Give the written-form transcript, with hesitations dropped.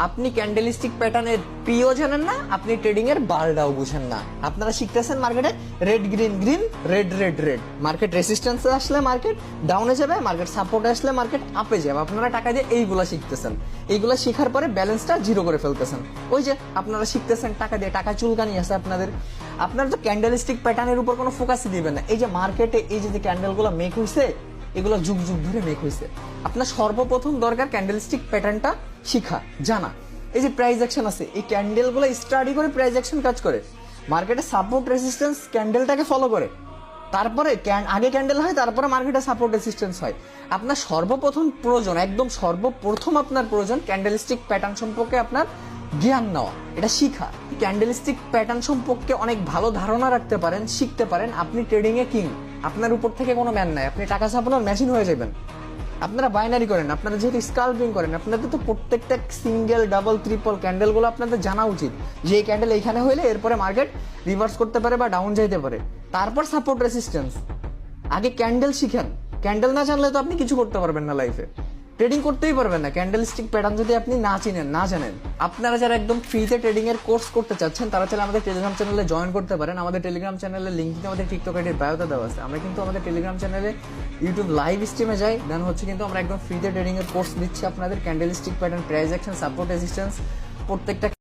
আপনি ক্যান্ডেলিস্টিক প্যাটার্নের পিও জানেন না, আপনি ট্রেডিং এর বারটাও বুঝেন না। আপনারা শিখতেছেন মার্কেটে red green green, red red red, market রেসিস্ট্যান্সে আসলে মার্কেট ডাউনে যাবে, মার্কেট সাপোর্টে আসলে মার্কেট আপে যাবে। আপনারা টাকা দিয়ে এইগুলা শিখতেছেন, এইগুলা শেখার পরে ব্যালেন্সটা জিরো করে ফেলতেছেন। ওই যে আপনারা শিখতেছেন টাকা দিয়ে, টাকা চুলকানি আছে আপনাদের। আপনারা তো ক্যান্ডেলিস্টিক প্যাটার্নের উপর কোনো ফোকাসই দিবেন না। এই যে মার্কেটে এই যে ক্যান্ডেলগুলো মেক হয়েছে, এগুলো যুগ যুগ ধরে মেক হয়েছে। আপনার সর্বপ্রথম দরকার ক্যান্ডেলস্টিক প্যাটার্নটা শিখা, জানা। এই যে প্রাইস অ্যাকশন আছে, এই ক্যান্ডেলগুলো স্টাডি করে প্রাইস অ্যাকশন কাজ করে। মার্কেটে সাপোর্ট রেজিস্ট্যান্স ক্যান্ডেলটাকে ফলো করে, তারপরে আগে ক্যান্ডেল হয়, তারপরে মার্কেটে সাপোর্ট রেজিস্ট্যান্স হয়। আপনার সর্বপ্রথম প্রয়োজন, একদম সর্বপ্রথম আপনার প্রয়োজন ক্যান্ডেলস্টিক প্যাটার্ন সম্পর্কে আপনার জ্ঞান নেওয়া, এটা শিখা। ক্যান্ডেলস্টিক প্যাটার্ন সম্পর্কে অনেক ভালো ধারণা রাখতে পারেন, শিখতে পারেন, আপনি ট্রেডিং এ কিং। আপনার উপর থেকে কোনো ম্যান নাই, আপনি টাকা ছাপানোর মেশিন হয়ে যাবেন। আপনারা বাইনারি করেন, আপনারা যেহেতু স্কাল্পিং করেন, আপনাদের তো প্রত্যেকটা সিঙ্গেল ডাবল ট্রিপল ক্যান্ডেলগুলো আপনাদের জানা উচিত যে এই ক্যান্ডেল এইখানে হইলে এরপরে মার্কেট রিভার্স করতে পারে বা ডাউন যাইতে পারে, তারপর সাপোর্ট রেসিস্ট্যান্স। আগে ক্যান্ডেল শিখেন, ক্যান্ডেল না জানলে তো আপনি কিছু করতে পারবেন না লাইফে, ট্রেডিং করতেই পারবেন না ক্যান্ডেলস্টিক প্যাটার্ন যদি আপনি না চিনেন, না জানেন। আপনারা যারা একদম ফ্রিতে ট্রেডিং এর কোর্স করতে চাচ্ছেন, তারা চাইলে আমাদের টেলিগ্রাম চ্যানেলে জয়েন করতে পারেন। আমাদের টেলিগ্রাম চ্যানেলের লিঙ্ক কিন্তু আমাদের টিকটক আইডির বায়োতে দেওয়া আছে। আমরা কিন্তু আমাদের টেলিগ্রাম চ্যানেলে ইউটিউব লাইভ স্ট্রিমে যাই, দেন হচ্ছে কিন্তু আমরা একদম ফ্রিতে ট্রেডিং এর কোর্স দিচ্ছি আপনাদের। Candlestick pattern, price action, support resistance, প্রত্যেকটা